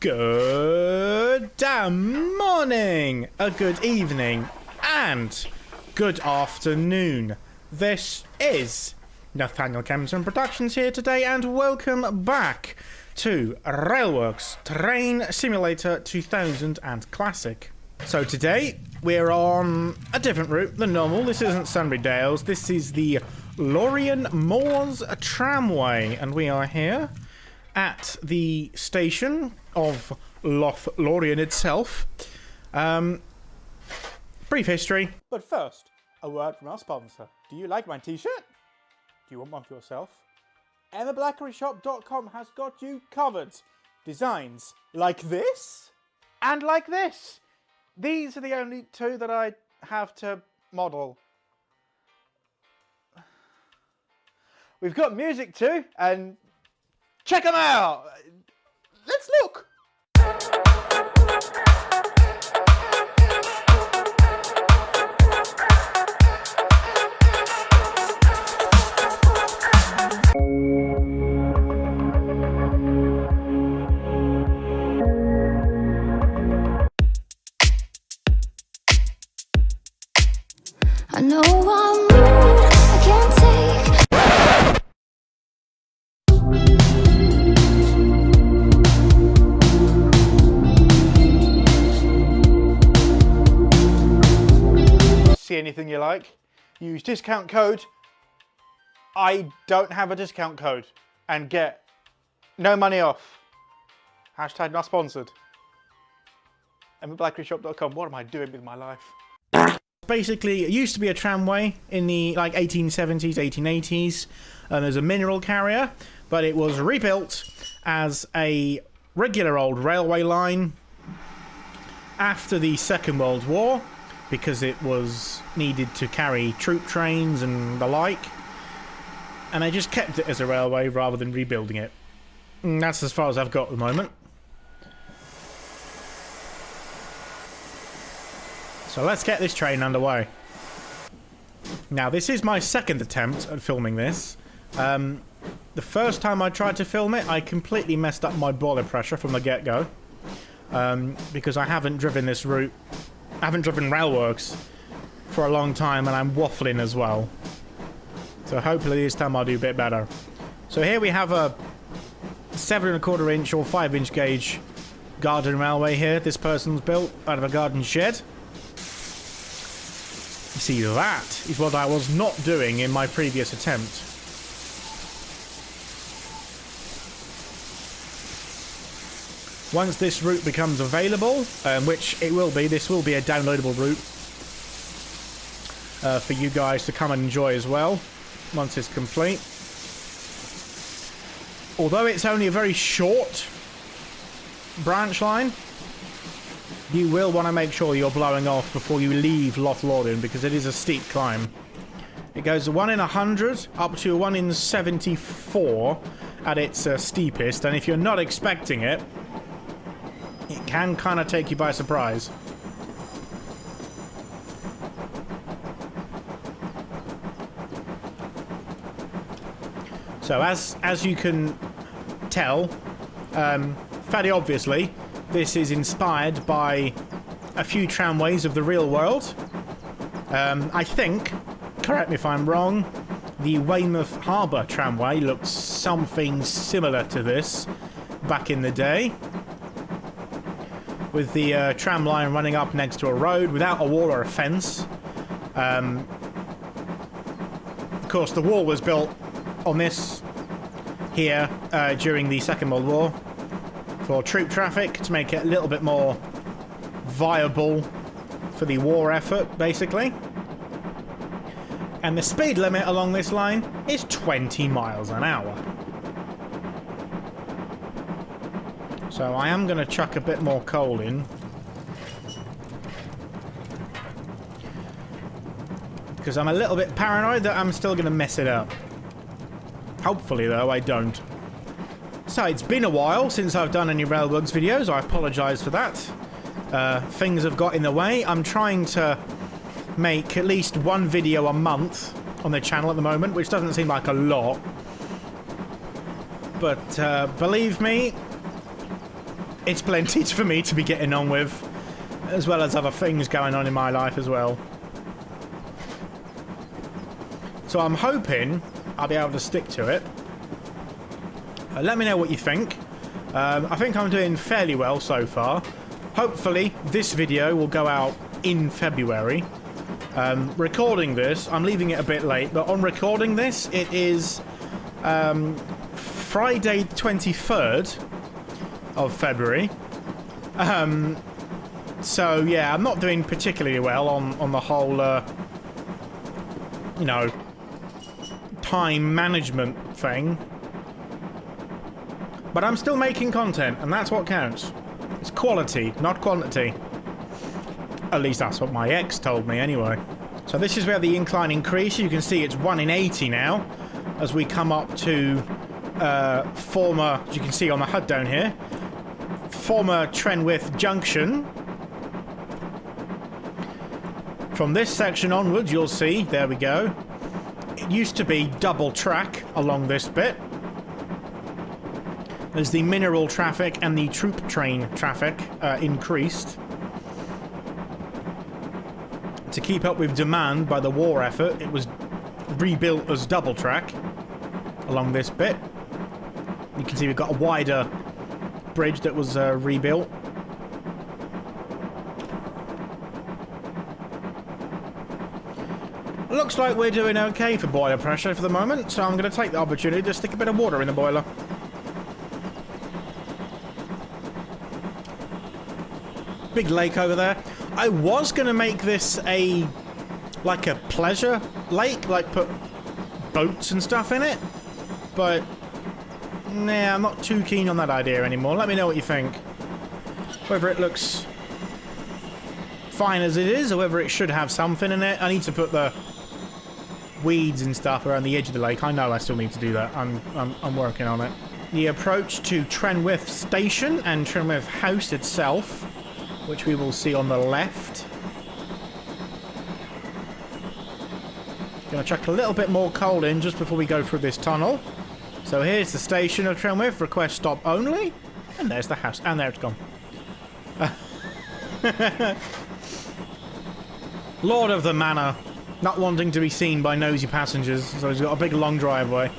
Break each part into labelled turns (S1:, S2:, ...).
S1: Good morning, a good evening, and good afternoon. This is Nathaniel Kempton Productions here today, and welcome back to Railworks Train Simulator 2000 and Classic. So today we're on a different route than normal. This isn't Rivendale's, this is the Lorien Moors Tramway, and we are here at the station of Lothlorien itself. Brief history. But first, a word from our sponsor. Do you like my t-shirt? Do you want one for yourself? EmmaBlackeryShop.com has got you covered. Designs like this and like this. These are the only two that I have to model. We've got music too, and check them out! Let's look!
S2: I know I'm rude, I can't take.
S1: See anything you like? Use discount code. I don't have a discount code, and get no money off. Hashtag not sponsored. EmmaBlackeryShop.com. What am I doing with my life? Basically, it used to be a tramway in the 1870s, 1880s. There's a mineral carrier, but it was rebuilt as a regular old railway line after the Second World War, because it was needed to carry troop trains and the like. And they just kept it as a railway rather than rebuilding it. And that's as far as I've got at the moment. So let's get this train underway. Now, this is my second attempt at filming this. The first time I tried to film it, I completely messed up my boiler pressure from the get-go. Because I haven't driven this route. I haven't driven Railworks for a long time, and I'm waffling as well. So hopefully this time I'll do a bit better. So here we have a 7¼ inch or 5-inch gauge garden railway here. This person's built out of a garden shed. You see, that is what I was not doing in my previous attempt. Once this route becomes available, which it will be, this will be a downloadable route for you guys to come and enjoy as well, once it's complete. Although it's only a very short branch line, you will want to make sure you're blowing off before you leave Lothlorien, because it is a steep climb. It goes 1 in 100 up to 1 in 74 at its steepest, and if you're not expecting it, it can kind of take you by surprise. So as you can tell, fairly obviously, this is inspired by a few tramways of the real world. I think, correct me if I'm wrong, the Weymouth Harbour tramway looks something similar to this back in the day, with the tram line running up next to a road without a wall or a fence. Of course, the wall was built on this here during the Second World War for troop traffic, to make it a little bit more viable for the war effort, basically. And the speed limit along this line is 20 miles an hour. So I am going to chuck a bit more coal in, because I'm a little bit paranoid that I'm still going to mess it up. Hopefully, though, I don't. So it's been a while since I've done any Railworks videos. I apologise for that. Things have got in the way. I'm trying to make at least one video a month on the channel at the moment, which doesn't seem like a lot. But believe me, it's plenty for me to be getting on with, as well as other things going on in my life as well. So I'm hoping I'll be able to stick to it. Let me know what you think. I think I'm doing fairly well so far. Hopefully this video will go out in February. Recording this, I'm leaving it a bit late, but on recording this, it is Friday 23rd of February. So yeah, I'm not doing particularly well on the whole, you know, time management thing. But I'm still making content, and that's what counts. It's quality, not quantity. At least that's what my ex told me anyway. So this is where the incline increases. You can see it's 1 in 80 now, as we come up to former, as you can see on the HUD down here, former Trenwith Junction. From this section onwards, you'll see, there we go. It used to be double track along this bit. As the mineral traffic and the troop train traffic increased. To keep up with demand by the war effort, it was rebuilt as double track along this bit. You can see we've got a wider bridge that was rebuilt. Looks like we're doing okay for boiler pressure for the moment, so I'm going to take the opportunity to stick a bit of water in the boiler. Big lake over there. I was going to make this like a pleasure lake, like put boats and stuff in it, but nah, I'm not too keen on that idea anymore. Let me know what you think. Whether it looks fine as it is, or whether it should have something in it. I need to put the weeds and stuff around the edge of the lake. I know I still need to do that. I'm working on it. The approach to Trenwith Station and Trenwith House itself, which we will see on the left. Gonna chuck a little bit more coal in just before we go through this tunnel. So here's the station of Trenwith, request stop only. And there's the house. And there it's gone. Lord of the Manor, not wanting to be seen by nosy passengers, so he's got a big long driveway.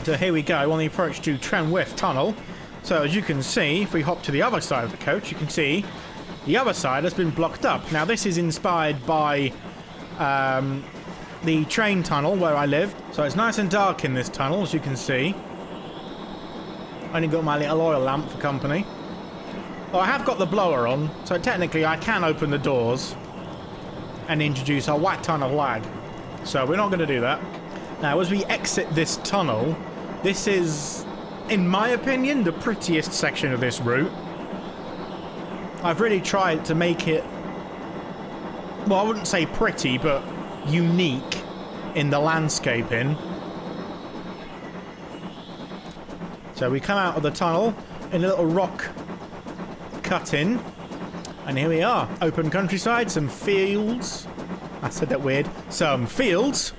S1: So here we go on the approach to Trenwith Tunnel. So as you can see, if we hop to the other side of the coach, you can see the other side has been blocked up. Now this is inspired by the train tunnel where I live. So it's nice and dark in this tunnel, as you can see. Only got my little oil lamp for company. Oh, I have got the blower on, so technically I can open the doors and introduce a whack ton of lag. So we're not going to do that. Now as we exit this tunnel, this is, in my opinion, the prettiest section of this route. I've really tried to make it, well, I wouldn't say pretty, but unique in the landscaping. So we come out of the tunnel in a little rock cut-in, and here we are. Open countryside, some fields. I said that weird. Some fields.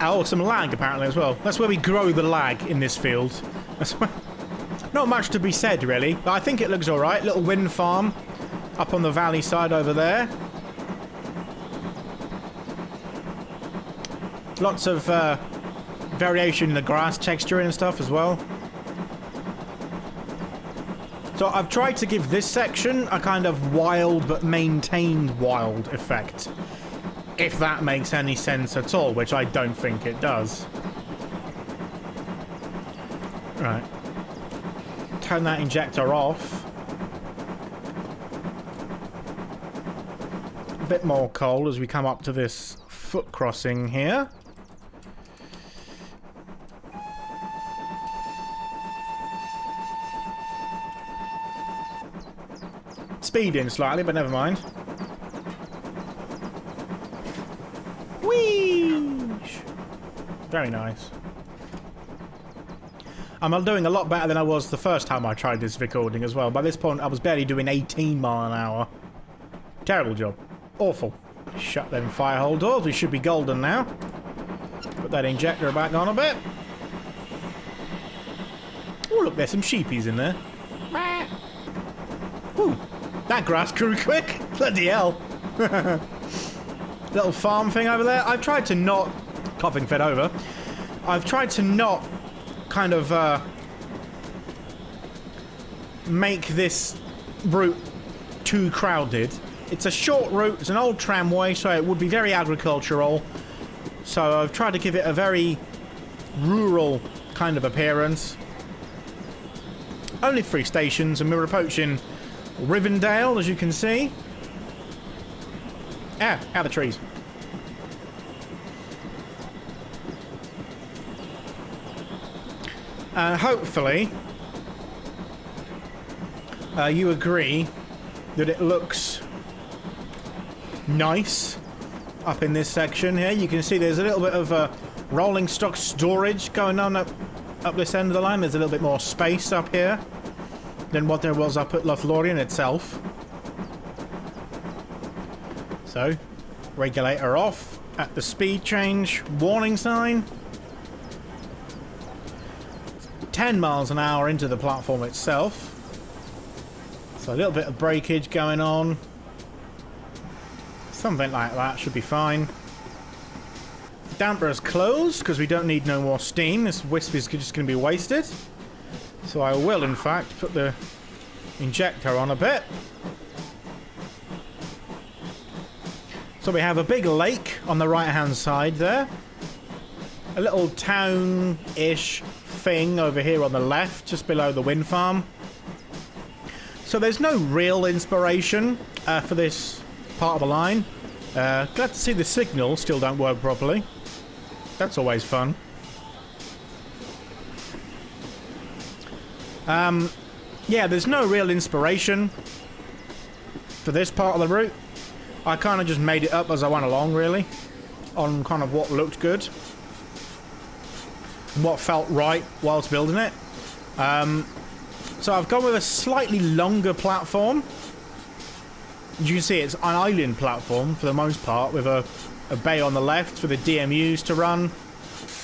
S1: Oh, some lag apparently as well. That's where we grow the lag in this field. That's where... Not much to be said really, but I think it looks alright. Little wind farm up on the valley side over there. Lots of variation in the grass texture and stuff as well. So I've tried to give this section a kind of wild but maintained wild effect. If that makes any sense at all, which I don't think it does. Right. Turn that injector off. A bit more coal as we come up to this foot crossing here. Speeding slightly, but never mind. Whee! Very nice. I'm doing a lot better than I was the first time I tried this recording as well. By this point, I was barely doing 18 miles an hour. Terrible job. Awful. Shut them fire hole doors. We should be golden now. Put that injector back on a bit. Oh, look, there's some sheepies in there. Ooh, that grass grew quick. Bloody hell. Little farm thing over there. I've tried to not... Coughing fed over. I've tried to not kind of make this route too crowded. It's a short route. It's an old tramway, so it would be very agricultural. So I've tried to give it a very rural kind of appearance. Only 3 stations, and we're approaching Rivendale, as you can see. Ah, out of trees. Hopefully, you agree that it looks nice up in this section here. You can see there's a little bit of rolling stock storage going on up this end of the line. There's a little bit more space up here than what there was up at Lothlorien itself. So, regulator off at the speed change warning sign. 10 miles an hour into the platform itself. So a little bit of breakage going on. Something like that should be fine. Damper is closed because we don't need no more steam. This wisp is just going to be wasted. So I will, in fact, put the injector on a bit. So we have a big lake on the right-hand side there. A little town-ish thing over here on the left, just below the wind farm. So there's no real inspiration for this part of the line. Glad to see the signals still don't work properly. That's always fun. Yeah, there's no real inspiration for this part of the route. I kind of just made it up as I went along, really, on kind of what looked good, what felt right whilst building it. So I've gone with a slightly longer platform. As you can see, it's an island platform for the most part, with a bay on the left for the DMUs to run.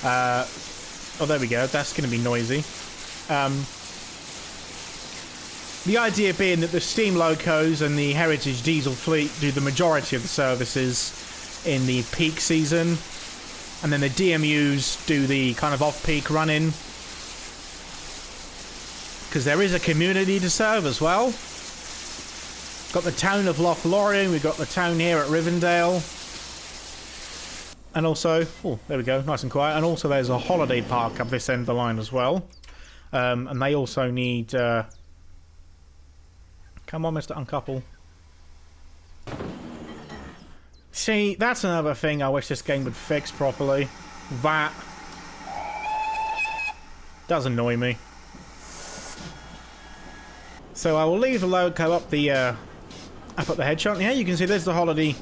S1: Oh, there we go. That's going to be noisy. The idea being that the steam locos and the heritage diesel fleet do the majority of the services in the peak season, and then the DMUs do the kind of off-peak running, because there is a community to serve as well. Got the town of Lothlorien, we've got the town here at Rivendale, and also, oh, there we go, nice and quiet, and also there's a holiday park up this end of the line as well, and they also need, come on, Mr. Uncouple. See, that's another thing I wish this game would fix properly. That does annoy me. So I will leave the loco up the up at the headshot. Yeah, you can see there's the holiday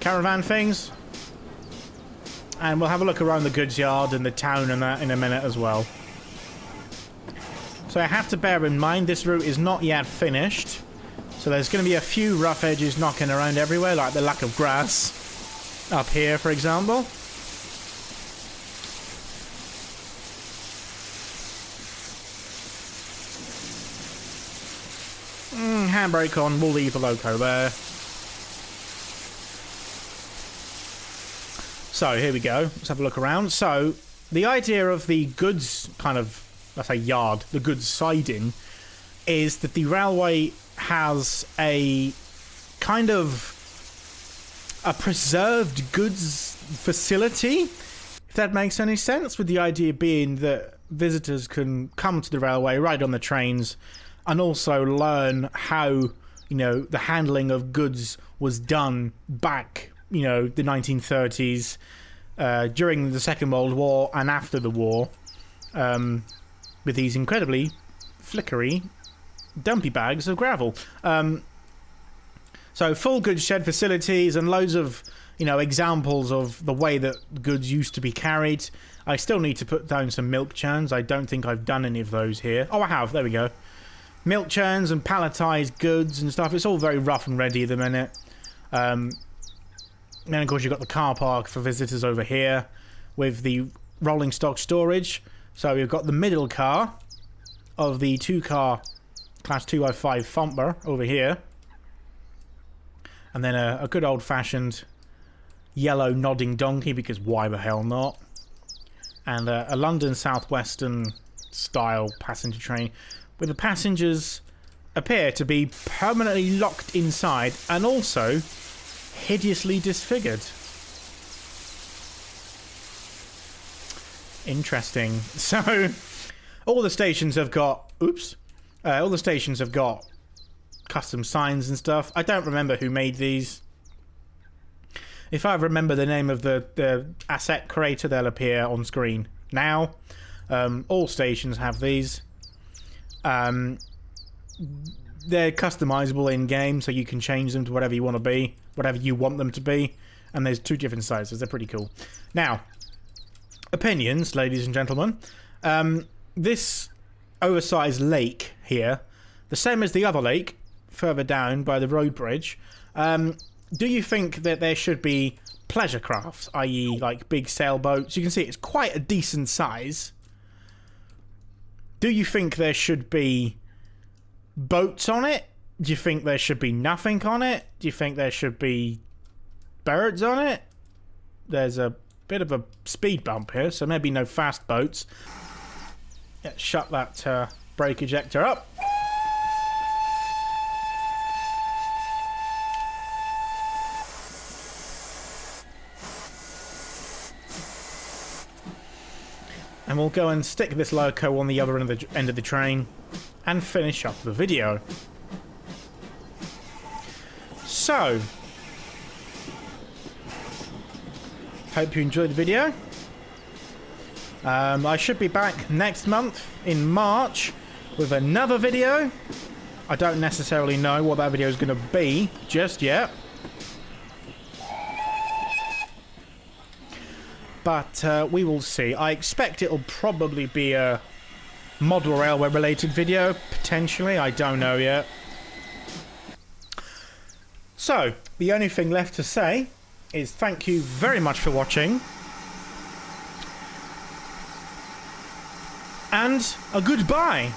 S1: caravan things, and we'll have a look around the goods yard and the town and that in a minute as well. So I have to bear in mind this route is not yet finished. So there's going to be a few rough edges knocking around everywhere, like the lack of grass up here, for example. Handbrake on, we'll leave the loco there. So here we go, let's have a look around. So the idea of the goods kind of, let's say yard, the goods siding, is that the railway has a kind of a preserved goods facility, if that makes any sense, with the idea being that visitors can come to the railway, ride on the trains, and also learn how, you know, the handling of goods was done back, you know, the 1930s, during the Second World War and after the war, with these incredibly flickery dumpy bags of gravel. So full goods shed facilities and loads of, you know, examples of the way that goods used to be carried. I still need to put down some milk churns. I don't think I've done any of those here. Oh, I have. There we go. Milk churns and palletized goods and stuff. It's all very rough and ready at the minute. Then, of course, you've got the car park for visitors over here with the rolling stock storage. So we've got the middle car of the 2-car Class 205 thumper over here. And then a good old-fashioned yellow nodding donkey, because why the hell not? And a London Southwestern style passenger train where the passengers appear to be permanently locked inside and also hideously disfigured. Interesting. So all the stations have got custom signs and stuff. I don't remember who made these. If I remember the name of the asset creator, they'll appear on screen now. All stations have these. They're customizable in game, so you can change them to whatever you want to be, whatever you want them to be. And there's 2 different sizes. They're pretty cool. Now, opinions, ladies and gentlemen. This oversized lake here, the same as the other lake further down by the road bridge. Do you think that there should be pleasure crafts, i.e. like big sailboats? You can see it's quite a decent size. Do you think there should be boats on it? Do you think there should be nothing on it? Do you think there should be birds on it? There's a bit of a speed bump here, so maybe no fast boats. Let's shut that brake ejector up. And we'll go and stick this loco on the other end of the train and finish up the video. So, hope you enjoyed the video. I should be back next month in March with another video. I don't necessarily know what that video is going to be just yet. But we will see. I expect it'll probably be a model railway related video, potentially. I don't know yet. So, the only thing left to say is thank you very much for watching. And a goodbye.